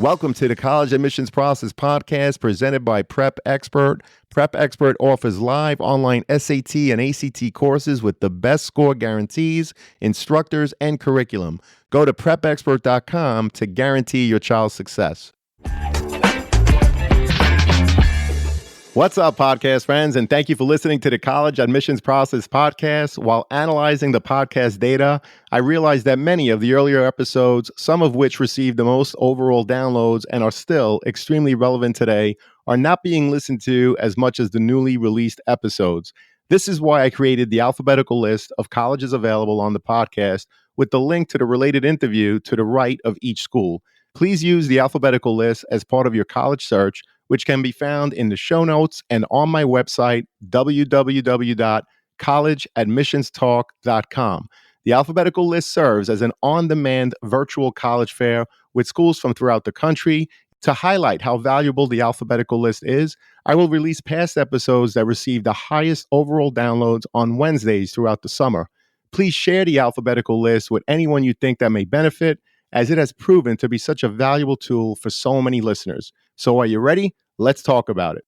Welcome to the College Admissions Process Podcast presented by Prep Expert. Prep Expert offers live online SAT and ACT courses with the best score guarantees, instructors, and curriculum. Go to prepexpert.com to guarantee your child's success. What's up, podcast friends, and thank you for listening to the College Admissions Process Podcast. While analyzing the podcast data, I realized that many of the earlier episodes, some of which received the most overall downloads and are still extremely relevant today, are not being listened to as much as the newly released episodes. This is why I created the alphabetical list of colleges available on the podcast with the link to the related interview to the right of each school. Please use the alphabetical list as part of your college search, which can be found in the show notes and on my website, www.collegeadmissionstalk.com. The alphabetical list serves as an on-demand virtual college fair with schools from throughout the country. To highlight how valuable the alphabetical list is, I will release past episodes that receive the highest overall downloads on Wednesdays throughout the summer. Please share the alphabetical list with anyone you think that may benefit, as it has proven to be such a valuable tool for so many listeners. So are you ready? Let's talk about it.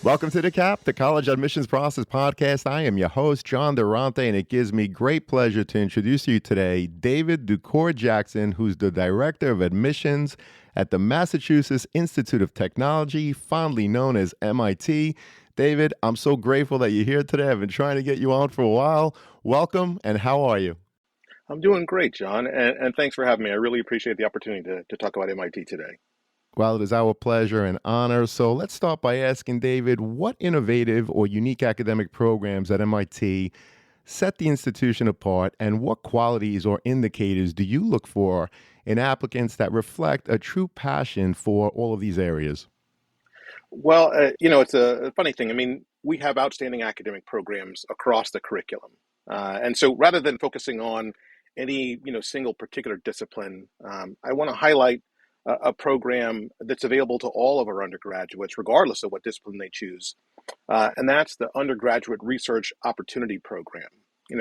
Welcome to the CAP, the College Admissions Process Podcast. I am your host, John Durante, and it gives me great pleasure to introduce you today, David duKor-Jackson, who's the Director of Admissions at the Massachusetts Institute of Technology, fondly known as MIT. David, I'm so grateful that you're here today. I've been trying to get you on for a while. Welcome, and how are you? I'm doing great, John, and thanks for having me. I really appreciate the opportunity to talk about MIT today. Well, it is our pleasure and honor. So let's start by asking David, what innovative or unique academic programs at MIT set the institution apart, and what qualities or indicators do you look for in applicants that reflect a true passion for all of these areas? Well, it's a funny thing. I mean, we have outstanding academic programs across the curriculum. And so rather than focusing on any, single particular discipline, I want to highlight a program that's available to all of our undergraduates, regardless of what discipline they choose. And that's the Undergraduate Research Opportunity Program.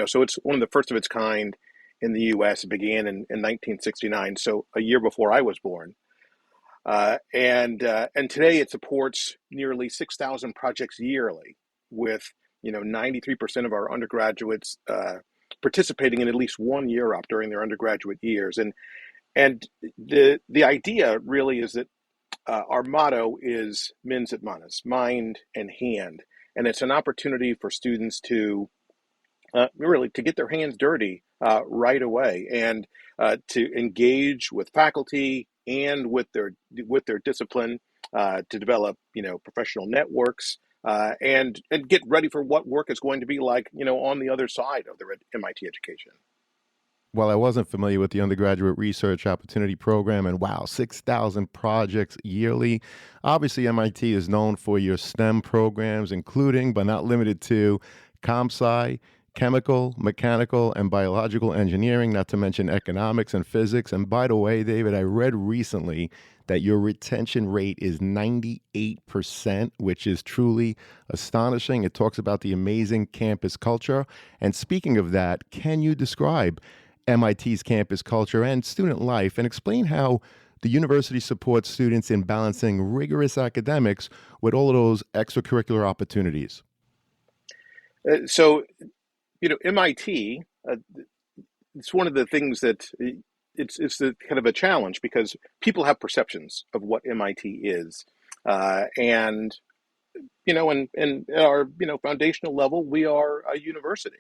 So it's one of the first of its kind in the U.S. It began in 1969, so a year before I was born. And today it supports nearly 6,000 projects yearly, with 93% of our undergraduates participating in at least one year up during their undergraduate years. And the idea really is that our motto is mens et manus, mind and hand, and it's an opportunity for students to really to get their hands dirty right away, and to engage with faculty and with their discipline, to develop professional networks, and get ready for what work is going to be like on the other side of their MIT education. Well, I wasn't familiar with the Undergraduate Research Opportunity Program, and wow, 6,000 projects yearly. Obviously, MIT is known for your STEM programs, including but not limited to ComSci, chemical, mechanical, and biological engineering, not to mention economics and physics. And by the way, David, I read recently that your retention rate is 98%, which is truly astonishing. It talks about the amazing campus culture. And speaking of that, can you describe MIT's campus culture and student life and explain how the university supports students in balancing rigorous academics with all of those extracurricular opportunities? So MIT, it's one of the things that it's the kind of a challenge, because people have perceptions of what MIT is, and at our foundational level, we are a university.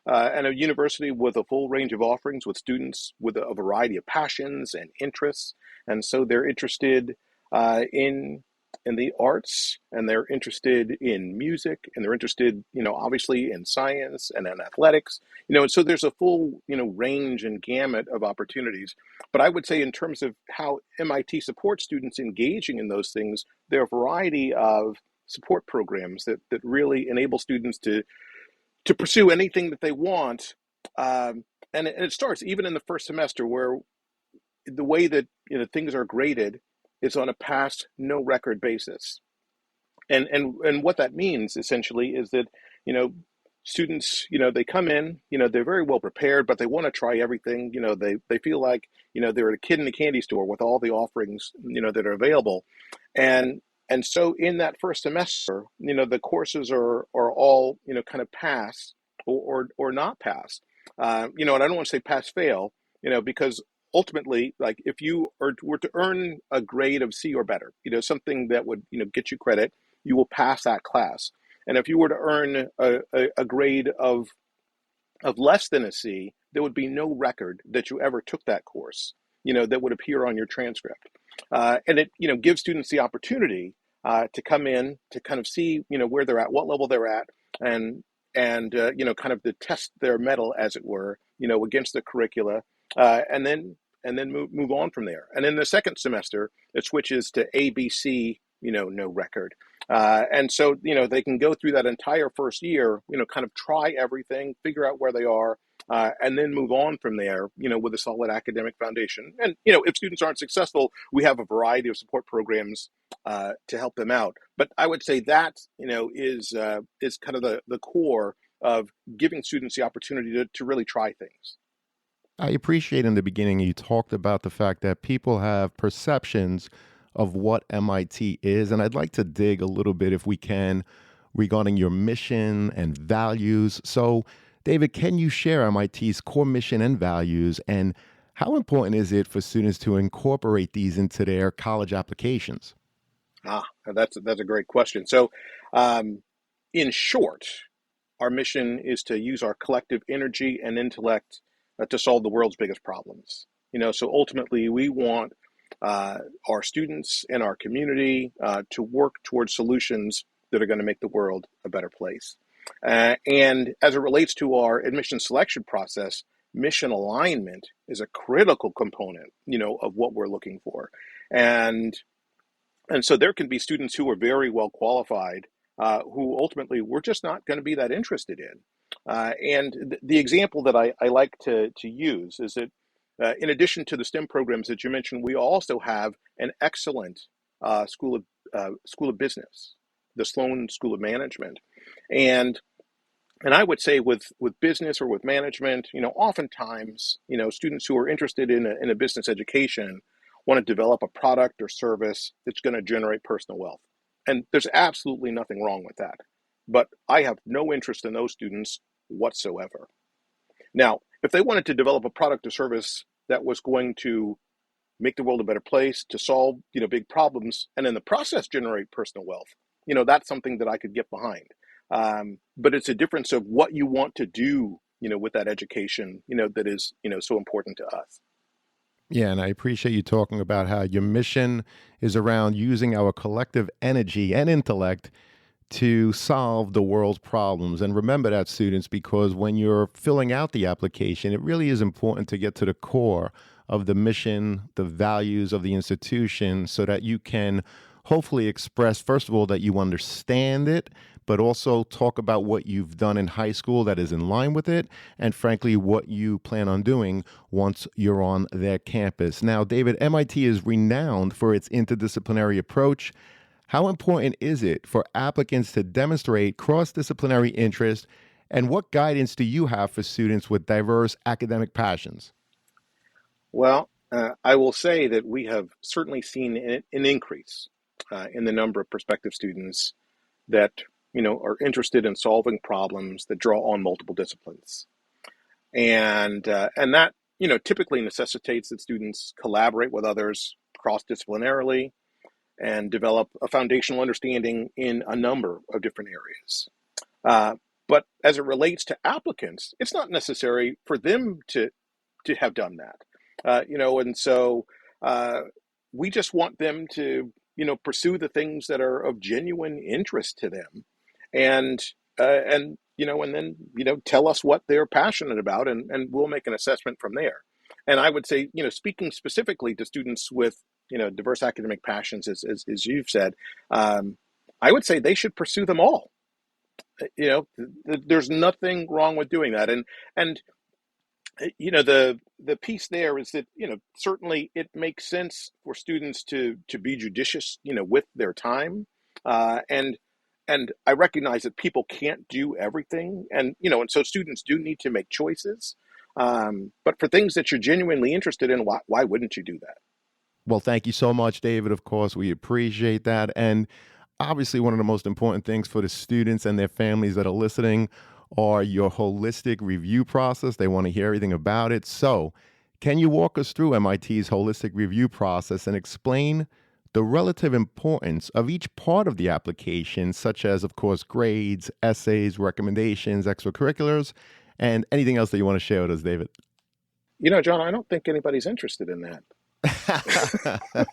And a university with a full range of offerings, with students with a variety of passions and interests. And so they're interested in the arts, and they're interested in music, and they're interested, obviously in science and in athletics, and so there's a full, range and gamut of opportunities. But I would say, in terms of how MIT supports students engaging in those things, there are a variety of support programs that really enable students to pursue anything that they want. And it starts even in the first semester, where the way that things are graded is on a pass, no record basis. And what that means essentially is that students, they come in, they're very well prepared, but they want to try everything. They feel like, they're a kid in a candy store with all the offerings, that are available. And and so in that first semester, the courses are all, kind of pass or not pass. And I don't want to say pass fail, because ultimately, like if you were to earn a grade of C or better, something that would, get you credit, you will pass that class. And if you were to earn a grade of less than a C, there would be no record that you ever took that course, that would appear on your transcript. And it, gives students the opportunity to come in to kind of see, where they're at, what level they're at, and kind of to test their mettle, as it were, against the curricula, and then move on from there. And in the second semester, it switches to ABC, no record. And so, they can go through that entire first year, kind of try everything, figure out where they are, and then move on from there, with a solid academic foundation. And, if students aren't successful, we have a variety of support programs to help them out. But I would say that, is kind of the core of giving students the opportunity to really try things. I appreciate in the beginning you talked about the fact that people have perceptions of what MIT is. And I'd like to dig a little bit, if we can, regarding your mission and values. So, David, can you share MIT's core mission and values, and how important is it for students to incorporate these into their college applications? That's a great question. So, um, in short, our mission is to use our collective energy and intellect to solve the world's biggest problems. So ultimately, we want our students and our community to work towards solutions that are going to make the world a better place. And as it relates to our admission selection process, mission alignment is a critical component, of what we're looking for. And and so there can be students who are very well qualified, who ultimately we're just not going to be that interested in. And the example that I like to use is that, in addition to the STEM programs that you mentioned, we also have an excellent School of Business, the Sloan School of Management. And and I would say with business or with management, oftentimes, students who are interested in a business education want to develop a product or service that's going to generate personal wealth. And there's absolutely nothing wrong with that. But I have no interest in those students whatsoever. Now, if they wanted to develop a product or service that was going to make the world a better place, to solve, big problems, and in the process generate personal wealth, that's something that I could get behind. But it's a difference of what you want to do, with that education, that is, so important to us. Yeah, and I appreciate you talking about how your mission is around using our collective energy and intellect to solve the world's problems. And remember that, students, because when you're filling out the application, it really is important to get to the core of the mission, the values of the institution, so that you can hopefully express, first of all, that you understand it, but also talk about what you've done in high school that is in line with it, and frankly, what you plan on doing once you're on their campus. Now, David, MIT is renowned for its interdisciplinary approach. How important is it for applicants to demonstrate cross-disciplinary interest, and what guidance do you have for students with diverse academic passions? Well, I will say that we have certainly seen an increase in the number of prospective students that are interested in solving problems that draw on multiple disciplines, and that typically necessitates that students collaborate with others cross-disciplinarily and develop a foundational understanding in a number of different areas. Uh, but as it relates to applicants, it's not necessary for them to have done that. And so uh, we just want them to, pursue the things that are of genuine interest to them, and and then tell us what they're passionate about, and we'll make an assessment from there. And I would say, speaking specifically to students with diverse academic passions, as you've said, I would say they should pursue them all. There's nothing wrong with doing that, and the piece there is that certainly it makes sense for students to be judicious with their time, and and I recognize that people can't do everything, and so students do need to make choices. But for things that you're genuinely interested in, why wouldn't you do that? Well, thank you so much, David. Of course, we appreciate that. And obviously, one of the most important things for the students and their families that are listening are your holistic review process. They want to hear everything about it. So, can you walk us through MIT's holistic review process and explain the relative importance of each part of the application, such as, of course, grades, essays, recommendations, extracurriculars, and anything else that you want to share with us, David? John, I don't think anybody's interested in that.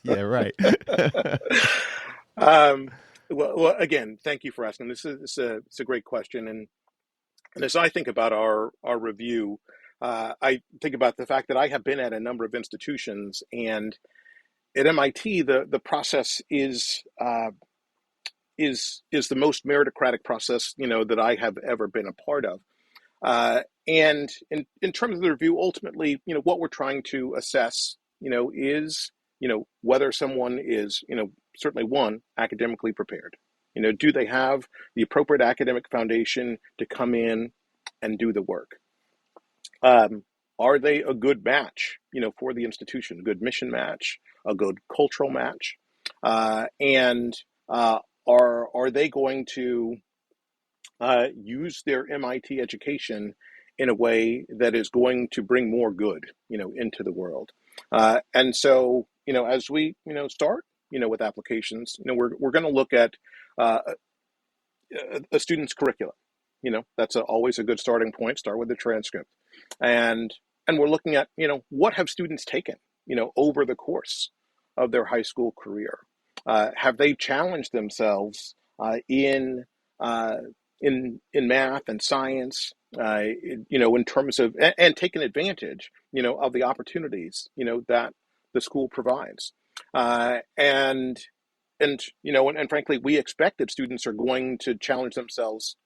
Yeah, right. Um, well, again, thank you for asking. It's a great question, and as I think about our review, I think about the fact that I have been at a number of institutions, and at MIT, the process is the most meritocratic process that I have ever been a part of. And in terms of the review, ultimately, what we're trying to assess, is, whether someone is, certainly one, academically prepared. Do they have the appropriate academic foundation to come in and do the work? Um, are they a good match, for the institution, a good mission match, a good cultural match? And are they going to use their MIT education in a way that is going to bring more good, into the world. And so, as we, start, with applications, we're going to look at uh, a student's curriculum. That's always a good starting point. Start with the transcript, and we're looking at, what have students taken, over the course of their high school career. Have they challenged themselves uh, in math and science, in terms of and taken advantage, of the opportunities, that the school provides, and frankly, we expect that students are going to challenge themselves,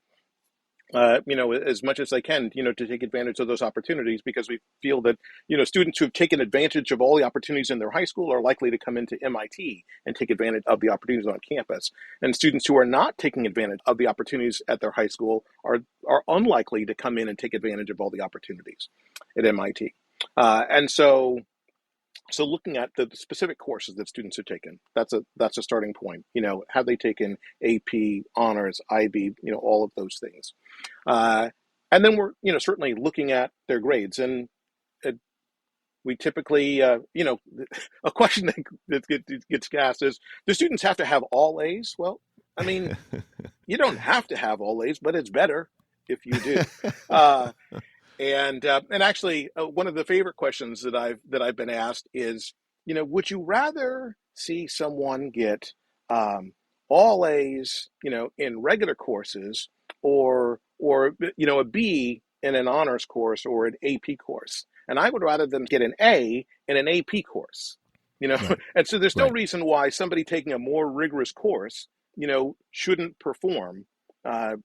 as much as they can, to take advantage of those opportunities, because we feel that, students who have taken advantage of all the opportunities in their high school are likely to come into MIT and take advantage of the opportunities on campus. And students who are not taking advantage of the opportunities at their high school are unlikely to come in and take advantage of all the opportunities at MIT. And so looking at the specific courses that students have taken, that's a starting point. Have they taken AP, honors, IB, all of those things. Uh, and then we're, certainly looking at their grades. And uh, we typically, a question that gets asked is, do students have to have all A's? Well, I mean, you don't have to have all A's, but it's better if you do. Uh, and actually, one of the favorite questions that I've been asked is, would you rather see someone get all A's, in regular courses, or a B in an honors course or an AP course? And I would rather them get an A in an AP course, Right, and so there's no right. reason why somebody taking a more rigorous course, shouldn't perform. Uh,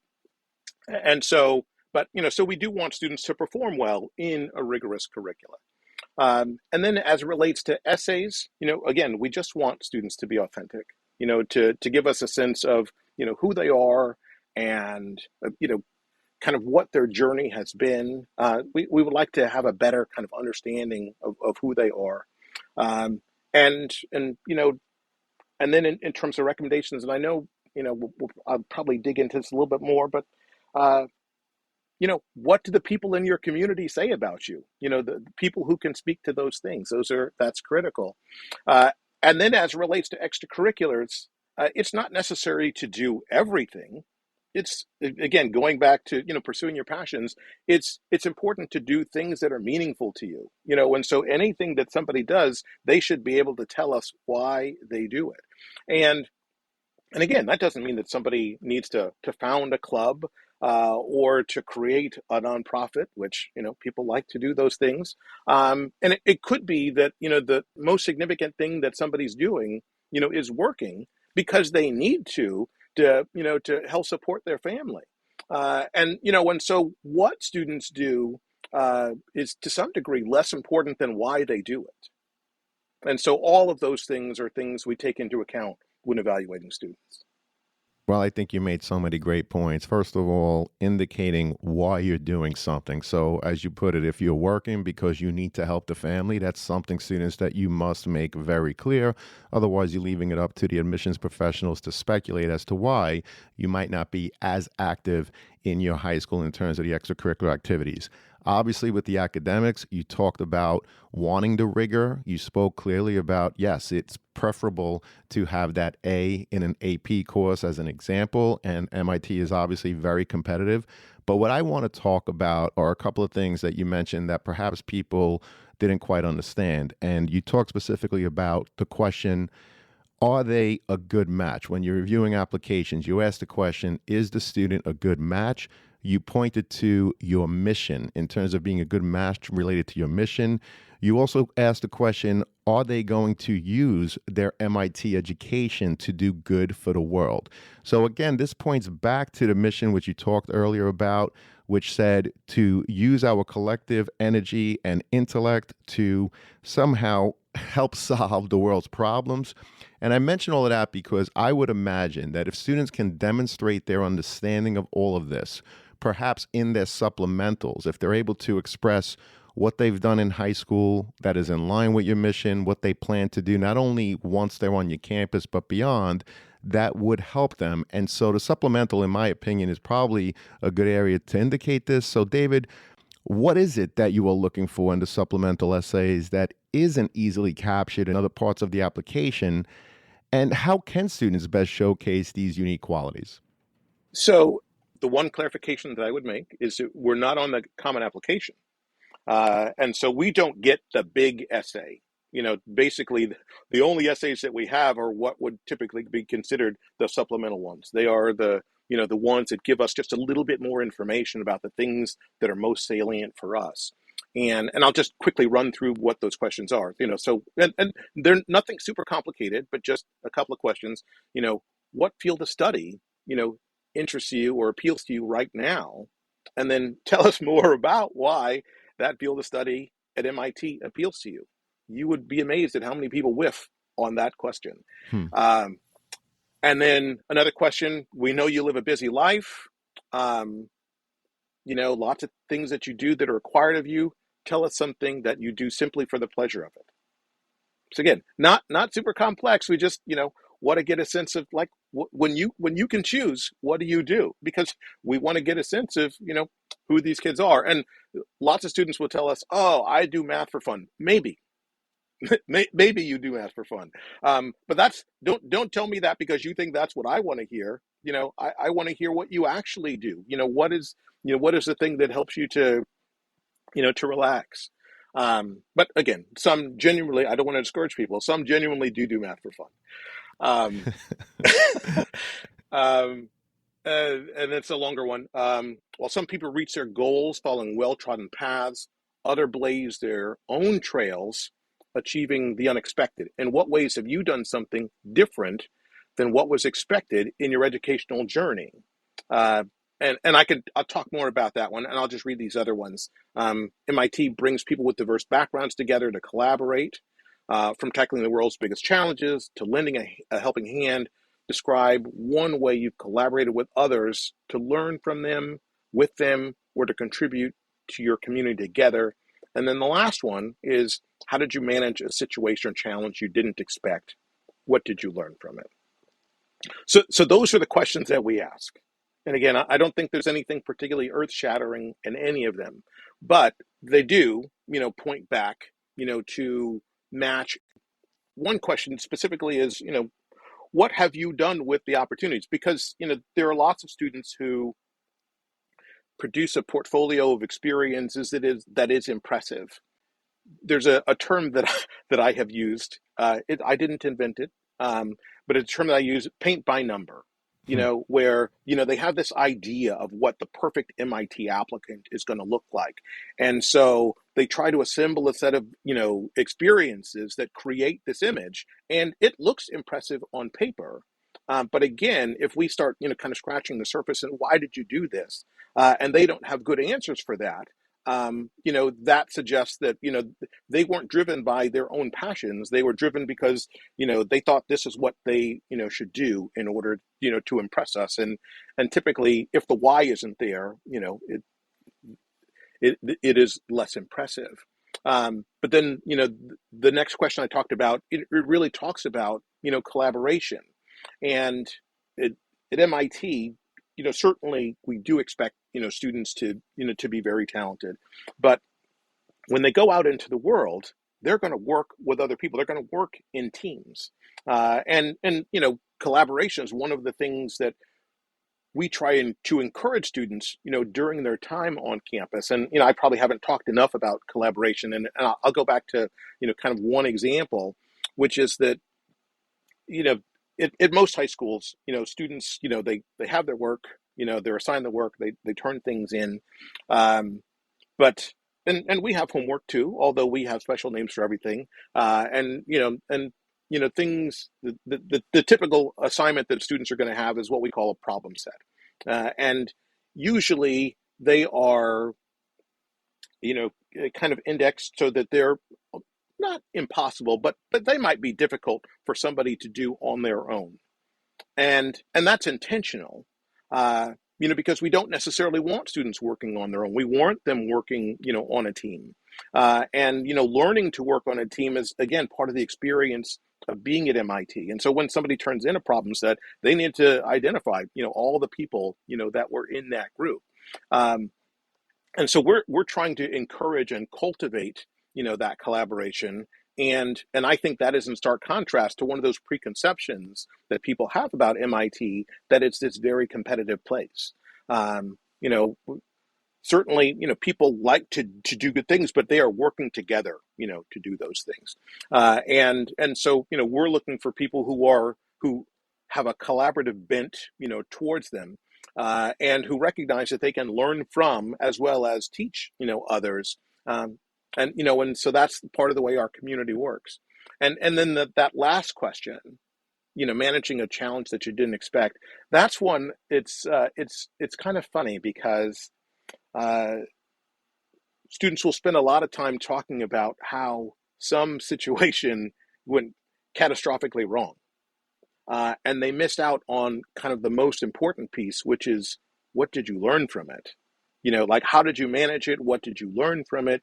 and so, but so we do want students to perform well in a rigorous curricula. And then as it relates to essays, again, we just want students to be authentic, to give us a sense of, who they are, and, kind of what their journey has been. We would like to have a better kind of understanding of who they are. Um, and then in terms of recommendations, and I know, I'll probably dig into this a little bit more, but, uh, what do the people in your community say about you? The people who can speak to those things. That's critical. Uh, and then as it relates to extracurriculars, it's not necessary to do everything. It's, again, going back to, pursuing your passions. It's important to do things that are meaningful to you. And so anything that somebody does, they should be able to tell us why they do it. And again, that doesn't mean that somebody needs to found a club, or to create a nonprofit, which, people like to do those things. And it could be that, the most significant thing that somebody's doing, is working because they need to help support their family. And so what students do, is to some degree less important than why they do it. And so all of those things are things we take into account when evaluating students. Well, I think you made so many great points. First of all, indicating why you're doing something. So, as you put it, if you're working because you need to help the family, that's something, students, that you must make very clear. Otherwise, you're leaving it up to the admissions professionals to speculate as to why you might not be as active in your high school in terms of the extracurricular activities. Obviously, with the academics, you talked about wanting the rigor. You spoke clearly about, yes, it's preferable to have that A in an AP course as an example, and MIT is obviously very competitive. But what I want to talk about are a couple of things that you mentioned that perhaps people didn't quite understand. And you talked specifically about the question, are they a good match? When you're reviewing applications, you ask the question, is the student a good match? You pointed to your mission in terms of being a good match related to your mission. You also asked the question, are they going to use their MIT education to do good for the world? So, again, this points back to the mission, which you talked earlier about, which said to use our collective energy and intellect to somehow help solve the world's problems. And I mention all of that because I would imagine that if students can demonstrate their understanding of all of this, perhaps in their supplementals, if they're able to express what they've done in high school that is in line with your mission, what they plan to do, not only once they're on your campus, but beyond, that would help them. And so the supplemental, in my opinion, is probably a good area to indicate this. So, David, what is it that you are looking for in the supplemental essays that isn't easily captured in other parts of the application? And how can students best showcase these unique qualities? So the one clarification that I would make is that we're not on the common application. And so we don't get the big essay. Basically, the only essays that we have are what would typically be considered the supplemental ones. They are the ones that give us just a little bit more information about the things that are most salient for us. And I'll just quickly run through what those questions are. So and they're nothing super complicated, but just a couple of questions. What field of study interests you or appeals to you right now, and then tell us more about why that field of study at MIT appeals to you. You would be amazed at how many people whiff on that question. Hmm. Um, and then another question, we know you live a busy life. Um, lots of things that you do that are required of you. Tell us something that you do simply for the pleasure of it. So again, not super complex. We just want to get a sense of like when you can choose, what do you do? Because we want to get a sense of who these kids are. And lots of students will tell us, "Oh, I do math for fun." Maybe, maybe you do math for fun, but don't tell me that because you think that's what I want to hear. I want to hear what you actually do. What is the thing that helps you to relax. But again, some genuinely, I don't want to discourage people. Some genuinely do math for fun. Um, um, and it's a longer one. While some people reach their goals following well-trodden paths, other blaze their own trails, achieving the unexpected. In what ways have you done something different than what was expected in your educational journey? Uh, and I'll talk more about that one, and I'll just read these other ones. MIT brings people with diverse backgrounds together to collaborate, from tackling the world's biggest challenges to lending a helping hand. Describe one way you've collaborated with others to learn from them, with them, or to contribute to your community together. And then the last one is, how did you manage a situation or challenge you didn't expect? What did you learn from it? So those are the questions that we ask. And again, I don't think there's anything particularly earth-shattering in any of them, but they do, point back, to match. One question specifically is, what have you done with the opportunities? Because, there are lots of students who produce a portfolio of experiences that is impressive. There's a term that I have used. I didn't invent it, but it's a term that I use: paint by number. Hmm. Where they have this idea of what the perfect MIT applicant is going to look like, and so they try to assemble a set of experiences that create this image, and it looks impressive on paper. But again, if we start kind of scratching the surface and why did you do this, and they don't have good answers for that, that suggests that, they weren't driven by their own passions. They were driven because, they thought this is what they, should do in order, to impress us. And typically, if the why isn't there, it is less impressive. But then, the next question I talked about, it really talks about, collaboration. And it, at MIT, certainly we do expect, students to, to be very talented. But when they go out into the world, they're going to work with other people. They're going to work in teams. And collaboration is one of the things that we try to encourage students, during their time on campus. And, I probably haven't talked enough about collaboration. And I'll go back to, kind of one example, which is that, at most high schools, students, they have their work, they're assigned the work, they turn things in. But and we have homework too, although we have special names for everything. Things, the typical assignment that students are going to have is what we call a problem set. And usually they are, kind of indexed so that they're not impossible, but they might be difficult for somebody to do on their own. And that's intentional, because we don't necessarily want students working on their own. We want them working, on a team. And learning to work on a team is, again, part of the experience of being at MIT. And so when somebody turns in a problem set, they need to identify, all the people, that were in that group. And so we're trying to encourage and cultivate, that collaboration. And I think that is in stark contrast to one of those preconceptions that people have about MIT, that it's this very competitive place. Certainly, people like to do good things, but they are working together, to do those things. And so, we're looking for people who have a collaborative bent, towards them, and who recognize that they can learn from as well as teach, others. And so that's part of the way our community works. And then that last question, managing a challenge that you didn't expect. That's one. It's kind of funny because students will spend a lot of time talking about how some situation went catastrophically wrong, and they missed out on kind of the most important piece, which is, what did you learn from it? Like, how did you manage it? What did you learn from it?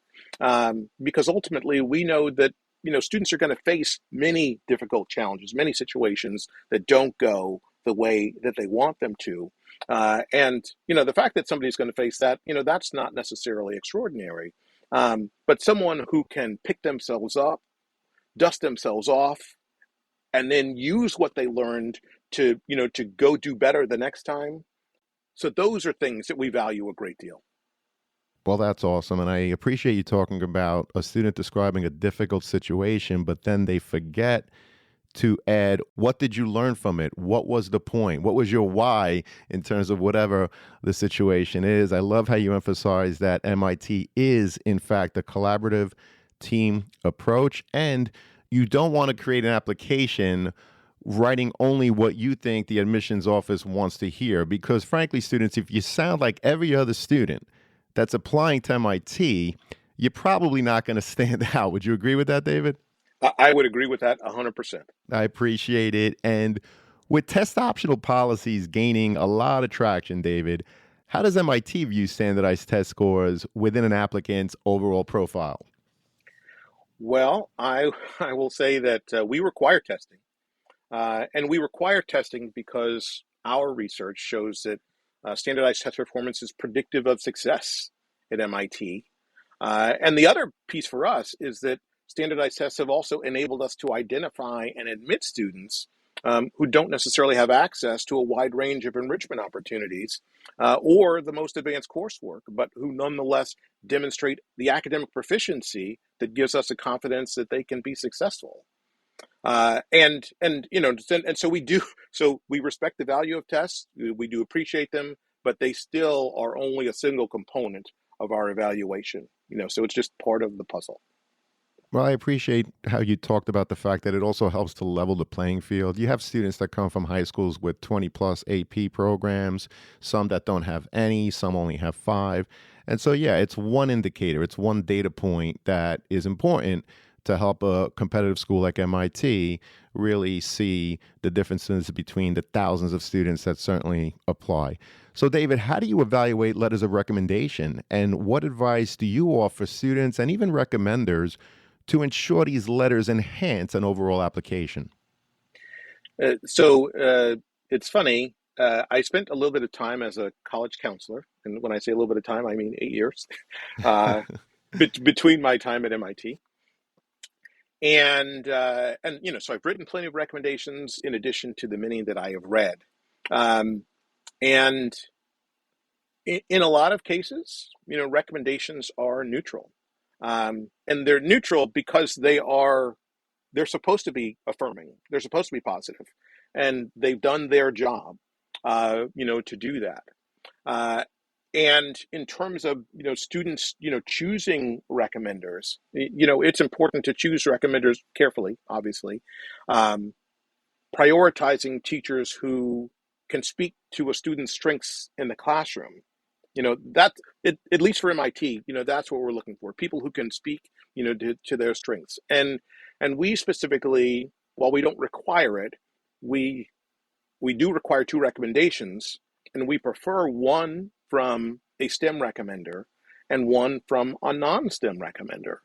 Because ultimately, we know that, students are going to face many difficult challenges, many situations that don't go the way that they want them to. And the fact that somebody's going to face that, that's not necessarily extraordinary. But someone who can pick themselves up, dust themselves off, and then use what they learned to go do better the next time. So those are things that we value a great deal. Well, that's awesome. And I appreciate you talking about a student describing a difficult situation, but then they forget to add, what did you learn from it? What was the point? What was your why in terms of whatever the situation is? I love how you emphasize that MIT is, in fact, a collaborative team approach, and you don't want to create an application writing only what you think the admissions office wants to hear. Because frankly, students, if you sound like every other student that's applying to MIT, you're probably not going to stand out. Would you agree with that, David? I would agree with that 100%. I appreciate it. And with test optional policies gaining a lot of traction, David, how does MIT view standardized test scores within an applicant's overall profile? Well, I will say that we require testing. And we require testing because our research shows that standardized test performance is predictive of success at MIT. And the other piece for us is that standardized tests have also enabled us to identify and admit students who don't necessarily have access to a wide range of enrichment opportunities or the most advanced coursework, but who nonetheless demonstrate the academic proficiency that gives us a confidence that they can be successful. And so we do. So we respect the value of tests. We do appreciate them, but they still are only a single component of our evaluation. So it's just part of the puzzle. Well, I appreciate how you talked about the fact that it also helps to level the playing field. You have students that come from high schools with 20 plus AP programs, some that don't have any, some only have 5. And so, yeah, it's one indicator, it's one data point that is important to help a competitive school like MIT really see the differences between the thousands of students that certainly apply. So, David, how do you evaluate letters of recommendation? And what advice do you offer students and even recommenders to ensure these letters enhance an overall application? So it's funny. I spent a little bit of time as a college counselor, and when I say a little bit of time, I mean 8 years uh, between my time at MIT. And so I've written plenty of recommendations in addition to the many that I have read. Um, and in a lot of cases, recommendations are neutral, and they're neutral because they're supposed to be affirming. They're supposed to be positive, and they've done their job, to do that. Uh, and in terms of students, choosing recommenders, it's important to choose recommenders carefully, obviously, um, prioritizing teachers who can speak to a student's strengths in the classroom. That at least for MIT, that's what we're looking for: people who can speak, to their strengths. And we specifically, while we don't require it, we we do require two recommendations, and we prefer one from a STEM recommender and one from a non-STEM recommender.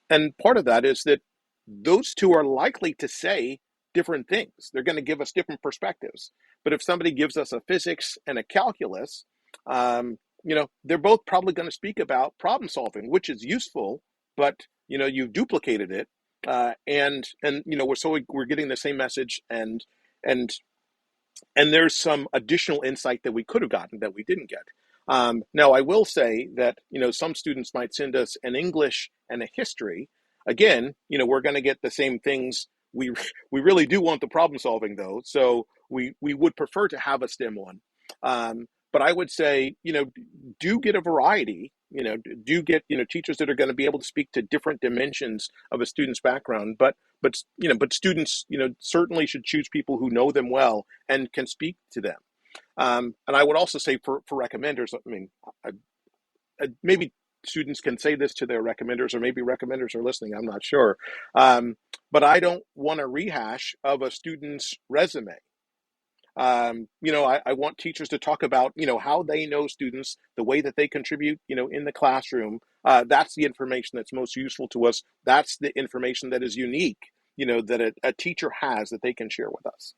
And part of that is that those two are likely to say different things. They're going to give us different perspectives. But if somebody gives us a physics and a calculus, they're both probably going to speak about problem solving, which is useful, but you've duplicated it, and we're getting the same message, and and there's some additional insight that we could have gotten that we didn't get. Now, I will say that some students might send us an English and a history. Again, we're going to get the same things. We really do want the problem solving though, so we would prefer to have a STEM one. But I would say do get a variety. Do get teachers that are going to be able to speak to different dimensions of a student's background. But students certainly should choose people who know them well and can speak to them. And I would also say for recommenders, I mean, maybe students can say this to their recommenders, or maybe recommenders are listening, I'm not sure. But I don't want a rehash of a student's resume. I want teachers to talk about, how they know students, the way that they contribute, in the classroom. That's the information that's most useful to us. That's the information that is unique, that a teacher has that they can share with us.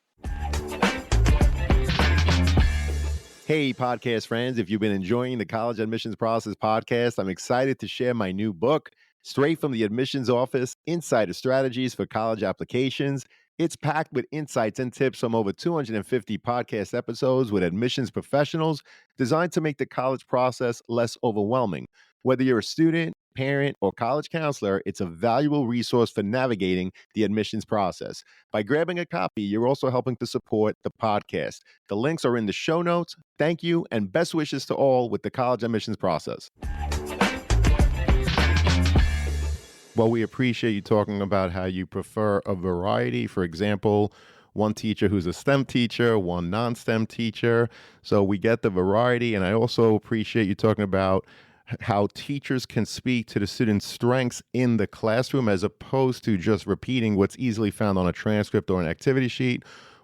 Hey, podcast friends, if you've been enjoying the College Admissions Process podcast, I'm excited to share my new book, Straight from the Admissions Office, Insider Strategies for College Applications. It's packed with insights and tips from over 250 podcast episodes with admissions professionals designed to make the college process less overwhelming. Whether you're a student, parent, or college counselor, it's a valuable resource for navigating the admissions process. By grabbing a copy, you're also helping to support the podcast. The links are in the show notes. Thank you, and best wishes to all with the college admissions process. Well, we appreciate you talking about how you prefer a variety. For example, one teacher who's a STEM teacher, one non-STEM teacher. So we get the variety. And I also appreciate you talking about how teachers can speak to the students' strengths in the classroom as opposed to just repeating what's easily found on a transcript or an activity sheet.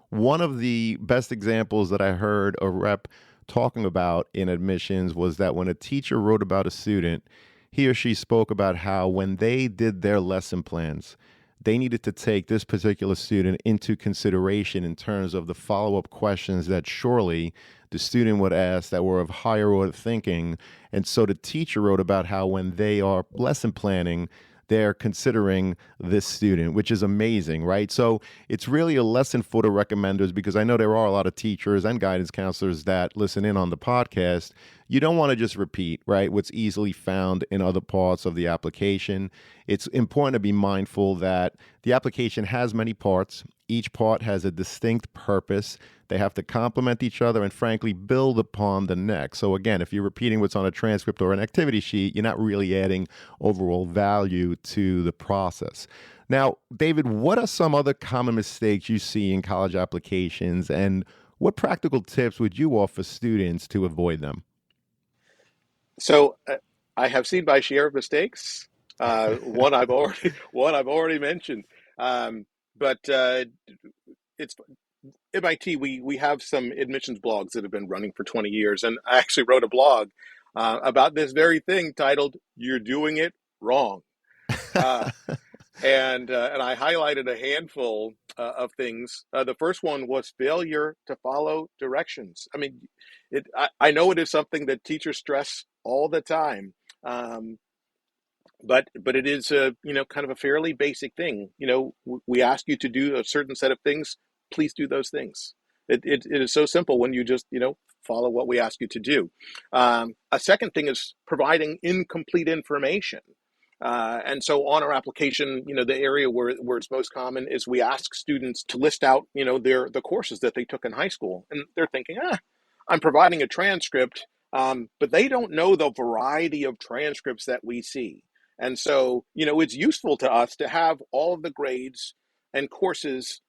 One of the best examples that I heard a rep talking about in admissions was that when a teacher wrote about a student, he or she spoke about how when they did their lesson plans, they needed to take this particular student into consideration in terms of the follow-up questions that surely the student would ask that were of higher order thinking. And so the teacher wrote about how when they are lesson planning, they're considering this student, which is amazing, right? So it's really a lesson for the recommenders, because I know there are a lot of teachers and guidance counselors that listen in on the podcast. You don't want to just repeat, right, what's easily found in other parts of the application. It's important to be mindful that the application has many parts. Each part has a distinct purpose. They have to complement each other and, frankly, build upon the next. So, again, if you're repeating what's on a transcript or an activity sheet, you're not really adding overall value to the process. Now, David, what are some other common mistakes you see in college applications, and what practical tips would you offer students to avoid them? So I have seen my share of mistakes. One I've already mentioned. But it's MIT. We have some admissions blogs that have been running for 20 years, and I actually wrote a blog about this very thing titled "You're Doing It Wrong." Uh, and I highlighted a handful of things. The first one was failure to follow directions. I mean, I know it is something that teachers stress all the time, um, but it is a kind of a fairly basic thing. We ask you to do a certain set of things. Please do those things. It is so simple when you just follow what we ask you to do. A second thing is providing incomplete information. And so on our application, the area where it's most common is we ask students to list out, the courses that they took in high school. And they're thinking, I'm providing a transcript, but they don't know the variety of transcripts that we see. And so, it's useful to us to have all of the grades and courses,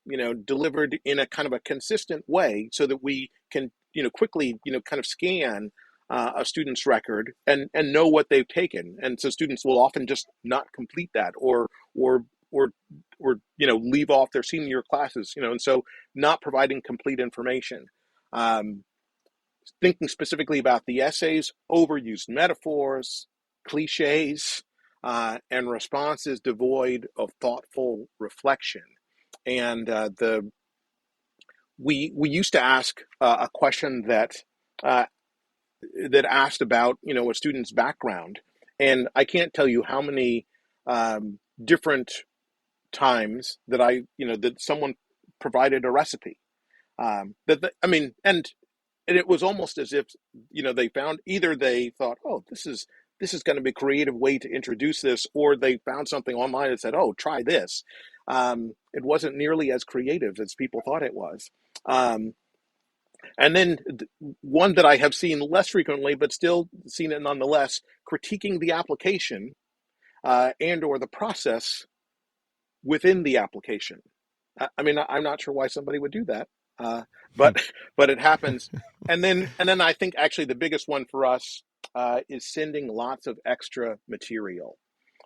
delivered in a kind of a consistent way so that we can, quickly, kind of scan a student's record and know what they've taken. And so students will often just not complete that or or leave off their senior classes, and so not providing complete information. Um, Thinking specifically about the essays, overused metaphors, cliches, and responses devoid of thoughtful reflection. And the we used to ask a question uh, that asked about a student's background, and I can't tell you how many different times that that someone provided a recipe I mean, and it was almost as if they found, either they thought, oh, this is going to be a creative way to introduce this, or they found something online that said, oh, try this. It wasn't nearly as creative as people thought it was. um, and then one that I have seen less frequently but still seen it nonetheless, critiquing the application and or the process within the application. I mean, I'm not sure why somebody would do that, uh, but but it happens. And then I think actually the biggest one for us is sending lots of extra material,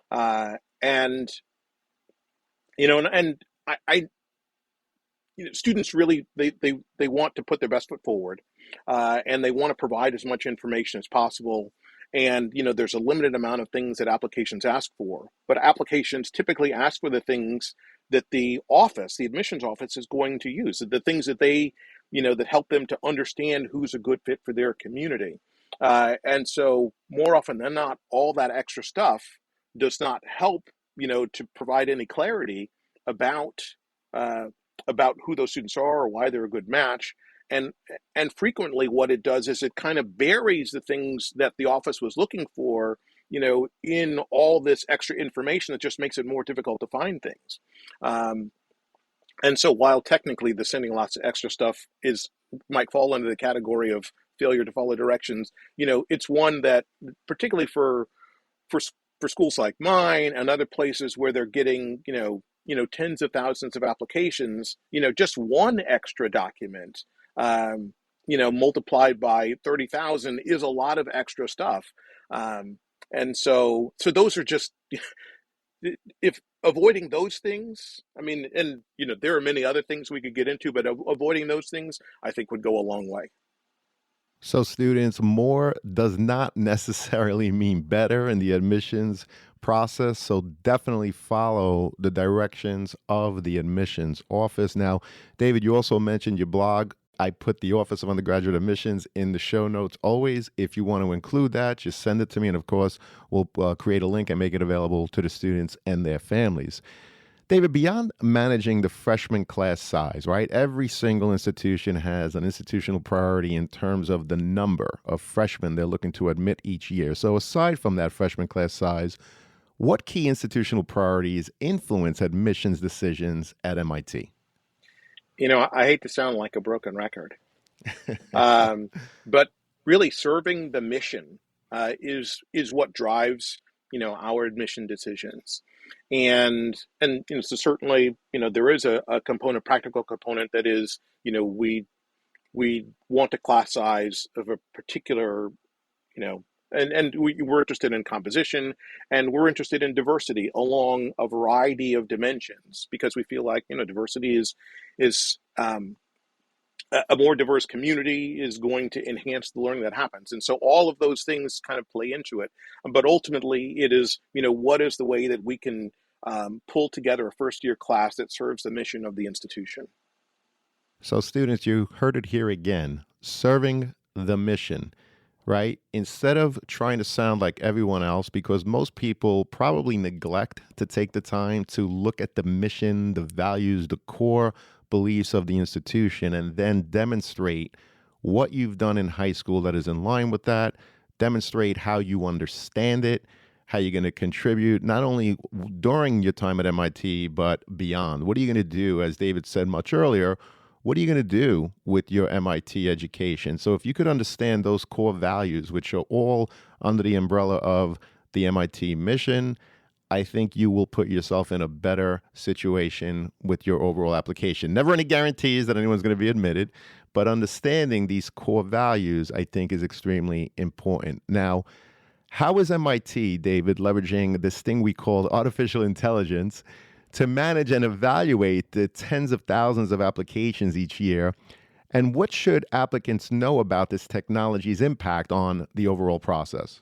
and and I students really they want to put their best foot forward, and they want to provide as much information as possible. And there's a limited amount of things that applications ask for, but applications typically ask for the things that the admissions office, is going to use, the things that they that help them to understand who's a good fit for their community. And so more often than not, all that extra stuff does not help to provide any clarity about uh, who those students are or why they're a good match. And and frequently what it does is it kind of buries the things that the office was looking for, in all this extra information that just makes it more difficult to find things. Um, and so while technically the sending lots of extra stuff is might fall under the category of failure to follow directions, it's one that, particularly for for schools like mine and other places where they're getting tens of thousands of applications, just one extra document, multiplied by 30,000 is a lot of extra stuff. And so those are just, if avoiding those things, I mean, and there are many other things we could get into, but avoiding those things, I think, would go a long way. So, students, more does not necessarily mean better in the admissions process. So, definitely follow the directions of the admissions office. Now, David, you also mentioned your blog. I put the Office of Undergraduate Admissions in the show notes always. If you want to include that, just send it to me. And of course, we'll create a link and make it available to the students and their families. David, beyond managing the freshman class size, right? Every single institution has an institutional priority in terms of the number of freshmen they're looking to admit each year. So, aside from that freshman class size, what key institutional priorities influence admissions decisions at MIT? I hate to sound like a broken record, but really serving the mission is what drives our admission decisions. And so certainly there is a component, practical component, that is we want a class size of a particular we're interested in composition, and we're interested in diversity along a variety of dimensions, because we feel like, diversity is a more diverse community is going to enhance the learning that happens. And so all of those things kind of play into it. But ultimately, it is, what is the way that we can pull together a first year class that serves the mission of the institution? So, students, you heard it here again, serving the mission, right? Instead of trying to sound like everyone else, because most people probably neglect to take the time to look at the mission, the values, the core beliefs of the institution, and then demonstrate what you've done in high school that is in line with that, demonstrate how you understand it, how you're going to contribute, not only during your time at MIT, but beyond. What are you going to do, as David said much earlier? What are you going to do with your MIT education? So, if you could understand those core values, which are all under the umbrella of the MIT mission, I think you will put yourself in a better situation with your overall application. Never any guarantees that anyone's going to be admitted, but understanding these core values, I think, is extremely important. Now, how is MIT, David, leveraging this thing we call artificial intelligence to manage and evaluate the tens of thousands of applications each year? And what should applicants know about this technology's impact on the overall process?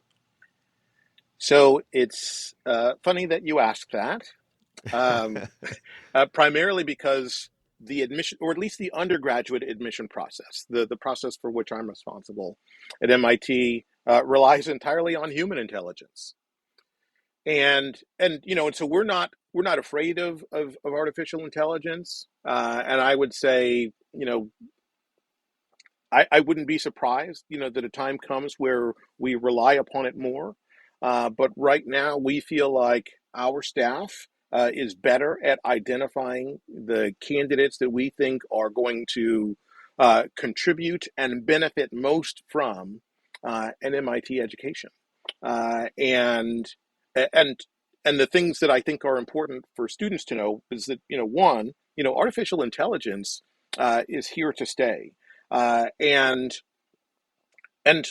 So it's funny that you ask that, um, primarily because the admission, or at least the undergraduate admission process, the process for which I'm responsible at MIT, relies entirely on human intelligence. And so we're not afraid of artificial intelligence. And I would say, I wouldn't be surprised, that a time comes where we rely upon it more. But right now, we feel like our staff is better at identifying the candidates that we think are going to contribute and benefit most from an MIT education. And and and the things that I think are important for students to know is that, one, artificial intelligence is here to stay. Uh, and and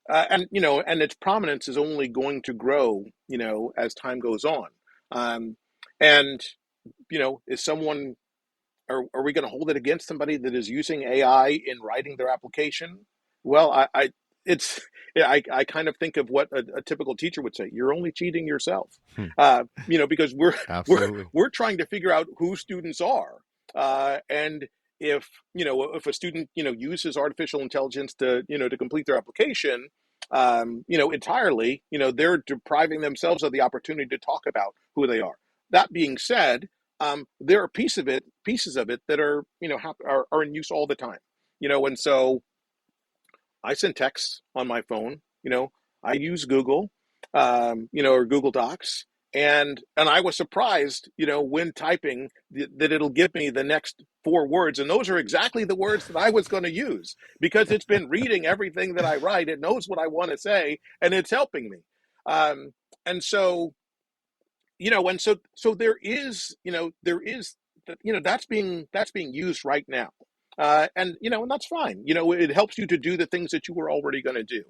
and its prominence is only going to grow, as time goes on. Um, and is someone are we going to hold it against somebody that is using AI in writing their application? Well, I it's yeah, I kind of think of what a typical teacher would say. You're only cheating yourself, Hmm, because we're we're absolutely. we're trying to figure out who students are, and if a student uses artificial intelligence to complete their application, entirely, they're depriving themselves of the opportunity to talk about who they are. That being said, there are pieces of it that are are in use all the time, and so I send texts on my phone. I use Google, or Google Docs, and I was surprised, when typing that it'll give me the next four words, and those are exactly the words that I was going to use, because it's been reading everything that I write. It knows what I want to say, and it's helping me. Um, and so and so there is that's being used right now, and that's fine. It helps you to do the things that you were already going to do.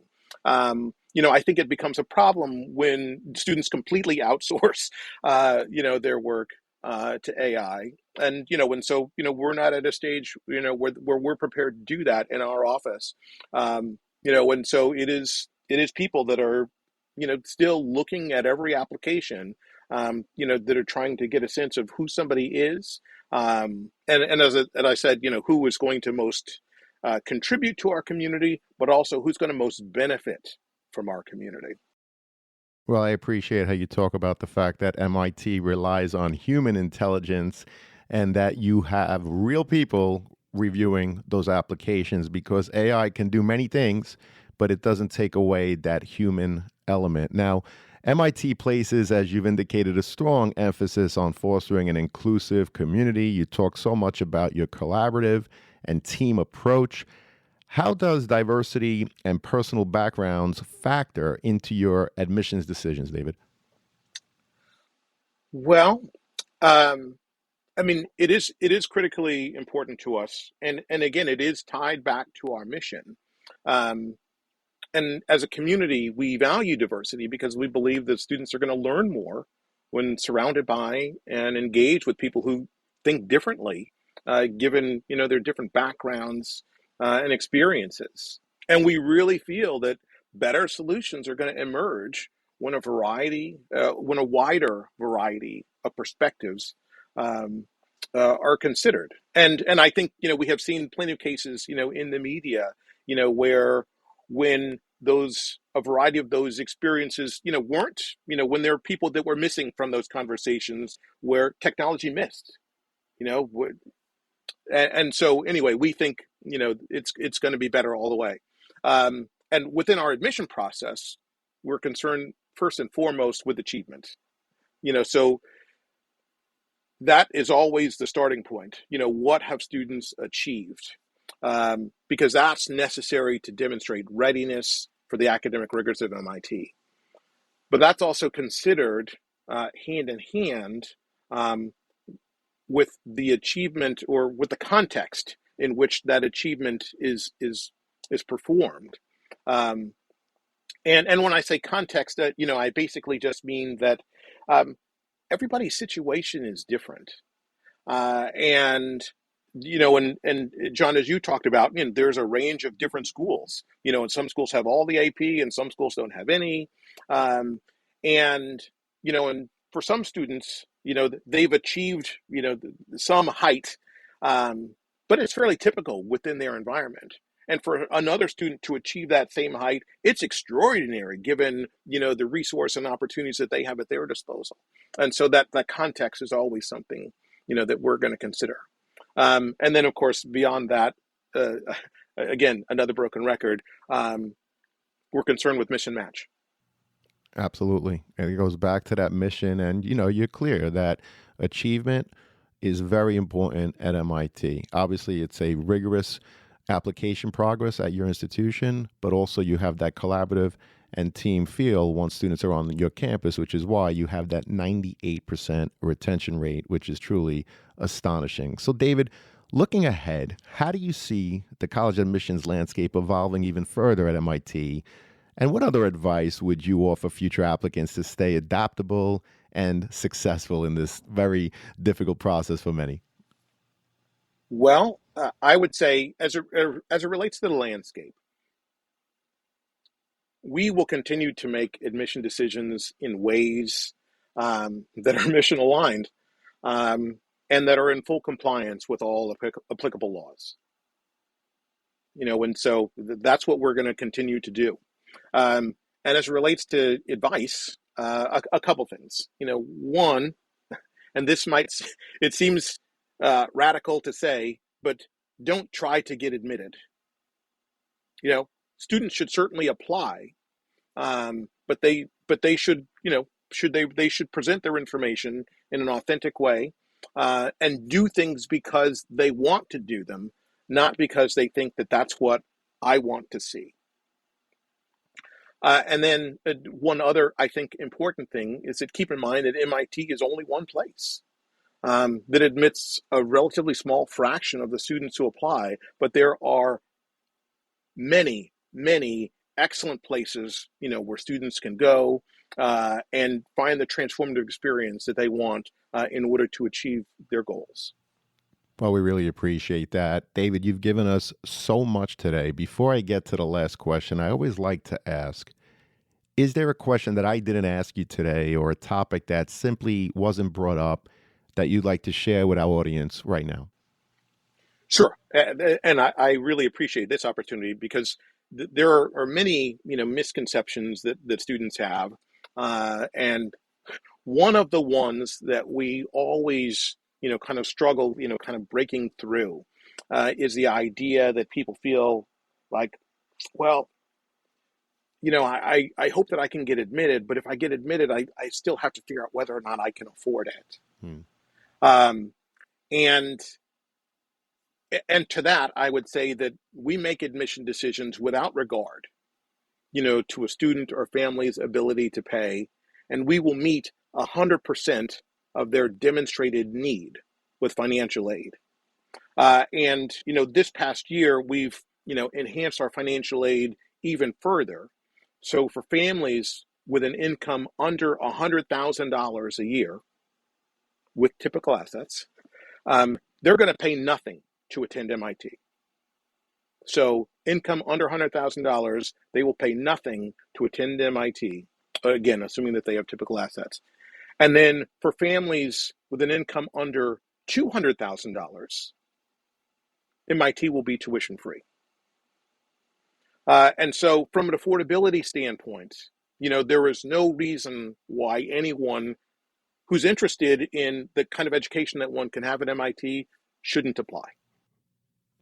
I think it becomes a problem when students completely outsource their work to AI. And we're not at a stage where we're prepared to do that in our office. And so it is people that are still looking at every application, that are trying to get a sense of who somebody is, and as I said, who is going to most contribute to our community, but also who's going to most benefit from our community. Well, I appreciate how you talk about the fact that MIT relies on human intelligence and that you have real people reviewing those applications, because AI can do many things, but it doesn't take away that human element. Now, MIT places, as you've indicated, a strong emphasis on fostering an inclusive community. You talk so much about your collaborative and team approach. How does diversity and personal backgrounds factor into your admissions decisions, David? Well, um, I mean, it is critically important to us, and again, it is tied back to our mission. Um, and as a community, we value diversity because we believe that students are going to learn more when surrounded by and engaged with people who think differently, given their different backgrounds and experiences. And we really feel that better solutions are going to emerge when when a wider variety of perspectives um, are considered. And I think we have seen plenty of cases in the media where when a variety of those experiences weren't when there are people that were missing from those conversations where technology missed you know and so anyway, we think it's going to be better all the way. And within our admission process, we're concerned first and foremost with achievement. So that is always the starting point. What have students achieved? Because that's necessary to demonstrate readiness for the academic rigors of MIT. But that's also considered hand in hand um, with the achievement, or with the context in which that achievement is performed. Um, and when I say context, I basically just mean that um, everybody's situation is different. And John, as you talked about, there's a range of different schools. And some schools have all the AP, and some schools don't have any. Um, and and for some students, they've achieved some height, but it's fairly typical within their environment. And for another student to achieve that same height, it's extraordinary given the resource and opportunities that they have at their disposal. And so that context is always something that we're going to consider. And then, of course, beyond that, uh, again, another broken record, we're concerned with mission match. Absolutely. And it goes back to that mission. And, you're clear that achievement is very important at MIT. Obviously, it's a rigorous application progress at your institution, but also you have that collaborative and team feel once students are on your campus, which is why you have that 98% retention rate, which is truly astonishing. So, David, looking ahead, how do you see the college admissions landscape evolving even further at MIT? And what other advice would you offer future applicants to stay adaptable and successful in this very difficult process for many? Well, I would say, as it relates to the landscape, we will continue to make admission decisions in ways that are mission aligned, and that are in full compliance with all applicable laws. And so that's what we're going to continue to do. And as it relates to advice, a couple things. One, and it seems radical to say, but don't try to get admitted. Students should certainly apply, but they should they should present their information in an authentic way, and do things because they want to do them, not because they think that that's what I want to see. And then one other, I think, important thing is that keep in mind that MIT is only one place that admits a relatively small fraction of the students who apply, but there are many, many excellent places, where students can go and find the transformative experience that they want in order to achieve their goals. Well, we really appreciate that. David, you've given us so much today. Before I get to the last question, I always like to ask, is there a question that I didn't ask you today or a topic that simply wasn't brought up that you'd like to share with our audience right now? Sure. And I really appreciate this opportunity because there are many, misconceptions that students have. And one of the ones that we always, kind of struggle, kind of breaking through is the idea that people feel like, well, I hope that I can get admitted, but if I get admitted, I still have to figure out whether or not I can afford it. Hmm. Um, and and to that, I would say that we make admission decisions without regard, to a student or family's ability to pay, and we will meet 100% of their demonstrated need with financial aid. And this past year, we've enhanced our financial aid even further. So for families with an income under $100,000 a year with typical assets, they're going to pay nothing to attend MIT. So income under $100,000, they will pay nothing to attend MIT, again, assuming that they have typical assets. And then for families with an income under $200,000, MIT will be tuition free. And so from an affordability standpoint, there is no reason why anyone who's interested in the kind of education that one can have at MIT shouldn't apply.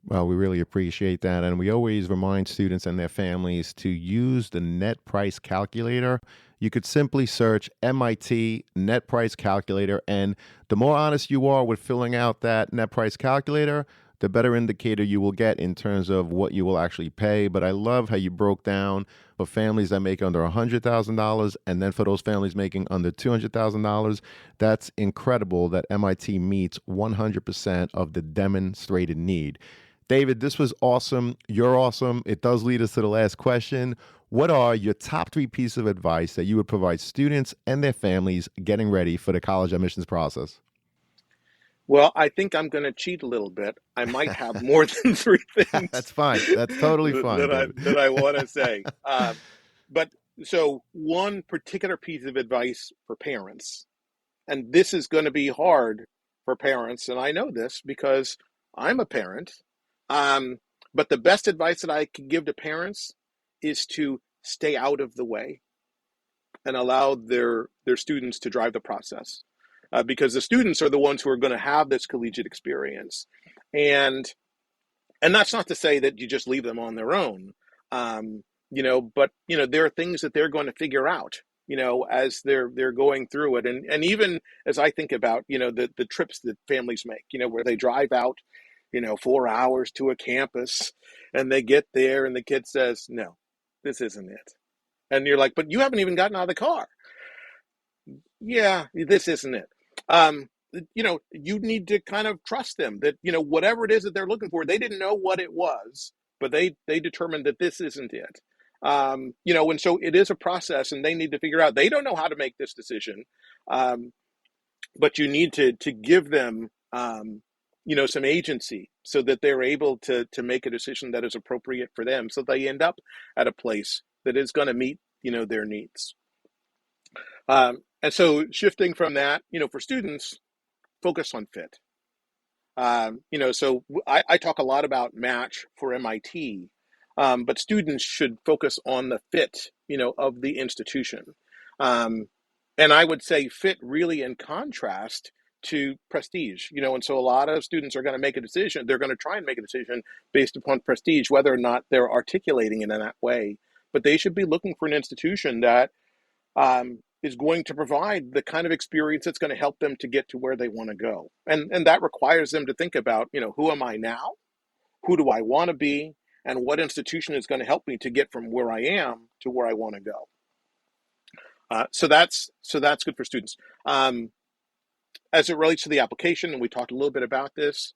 Well, we really appreciate that. And we always remind students and their families to use the net price calculator. You could simply search MIT net price calculator. And the more honest you are with filling out that net price calculator, the better indicator you will get in terms of what you will actually pay. But I love how you broke down for families that make under $100,000 and then for those families making under $200,000. That's incredible that MIT meets 100% of the demonstrated need. David, this was awesome. You're awesome. It does lead us to the last question. What are your top 3 pieces of advice that you would provide students and their families getting ready for the college admissions process? Well, I think I'm going to cheat a little bit. I might have more than 3 things. That's fine. That's totally fine, David. that I want to say. But so one particular piece of advice for parents, and this is going to be hard for parents, and I know this because I'm a parent. But the best advice that I can give to parents is to stay out of the way and allow their students to drive the process. Because the students are the ones who are going to have this collegiate experience. And that's not to say that you just leave them on their own. But there are things that they're going to figure out, as they're going through it. And even as I think about, the trips that families make, where they drive out, 4 hours to a campus and they get there and the kid says, no, this isn't it. And you're like, but you haven't even gotten out of the car. Yeah, this isn't it. You need to kind of trust them that, whatever it is that they're looking for, they didn't know what it was, but they determined that this isn't it. And so it is a process and they need to figure out, they don't know how to make this decision. But you need to give them, some agency so that they're able to make a decision that is appropriate for them. So they end up at a place that is going to meet, their needs. And so shifting from that, for students, focus on fit. So I talk a lot about match for MIT, but students should focus on the fit, of the institution. And I would say fit really in contrast to prestige, and so a lot of students are going to make a decision. They're going to try and make a decision based upon prestige, whether or not they're articulating it in that way. But they should be looking for an institution that is going to provide the kind of experience that's going to help them to get to where they want to go. And that requires them to think about, who am I now? Who do I want to be? And what institution is going to help me to get from where I am to where I want to go? So that's good for students. As it relates to the application, and we talked a little bit about this,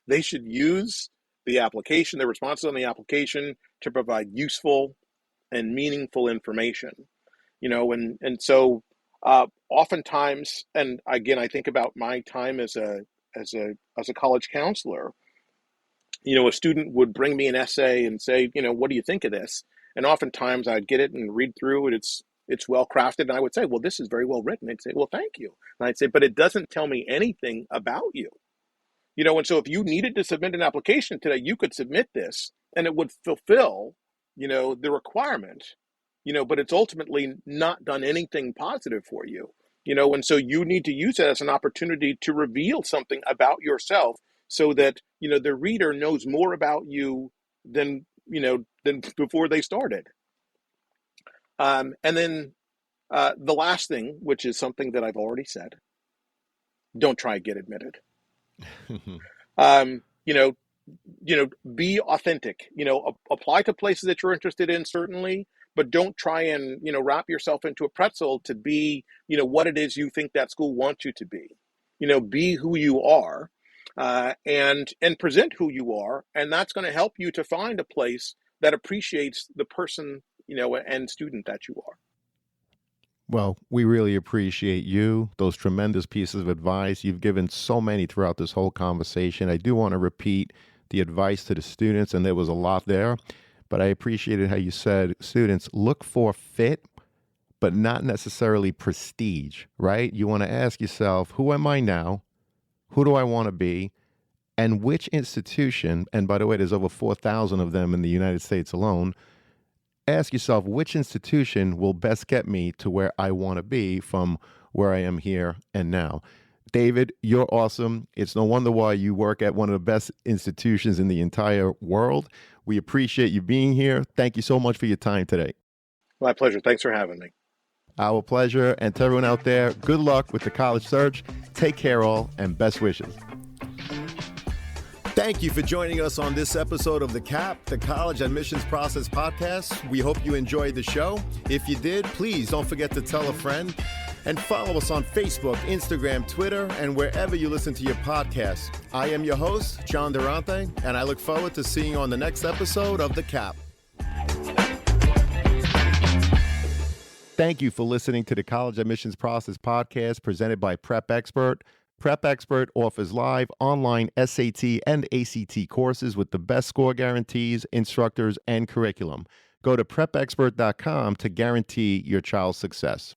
they should use the application, their responses on the application, to provide useful and meaningful information. And so oftentimes, and again, I think about my time as a college counselor, a student would bring me an essay and say, what do you think of this? And oftentimes I'd get it and read through it. It's well crafted. And I would say, well, this is very well written. They'd say, well, thank you. And I'd say, but it doesn't tell me anything about you. And so if you needed to submit an application today, you could submit this and it would fulfill, the requirement, but it's ultimately not done anything positive for you, and so you need to use it as an opportunity to reveal something about yourself so that, the reader knows more about you than before they started. And then the last thing, which is something that I've already said, don't try to get admitted. Be authentic, apply to places that you're interested in, certainly, but don't try and, wrap yourself into a pretzel to be, what it is you think that school wants you to be. Be who you are, and present who you are. And that's going to help you to find a place that appreciates the person, and student that you are. Well, we really appreciate you, those tremendous pieces of advice. You've given so many throughout this whole conversation. I do want to repeat the advice to the students, and there was a lot there, but I appreciated how you said, students, look for fit, but not necessarily prestige, right? You want to ask yourself, who am I now? Who do I want to be? And which institution, and by the way, there's over 4,000 of them in the United States alone, ask yourself which institution will best get me to where I want to be from where I am here and now. David, you're awesome. It's no wonder why you work at one of the best institutions in the entire world. We appreciate you being here. Thank you so much for your time today. My pleasure. Thanks for having me. Our pleasure. And to everyone out there, good luck with the college search. Take care all, and best wishes. Thank you for joining us on this episode of the CAP, the College Admissions Process Podcast. We hope you enjoyed the show. If you did, please don't forget to tell a friend and follow us on Facebook, Instagram, Twitter, and wherever you listen to your podcasts. I am your host, John Durante, and I look forward to seeing you on the next episode of the CAP. Thank you for listening to the College Admissions Process Podcast presented by Prep Expert. Prep Expert offers live online SAT and ACT courses with the best score guarantees, instructors, and curriculum. Go to prepexpert.com to guarantee your child's success.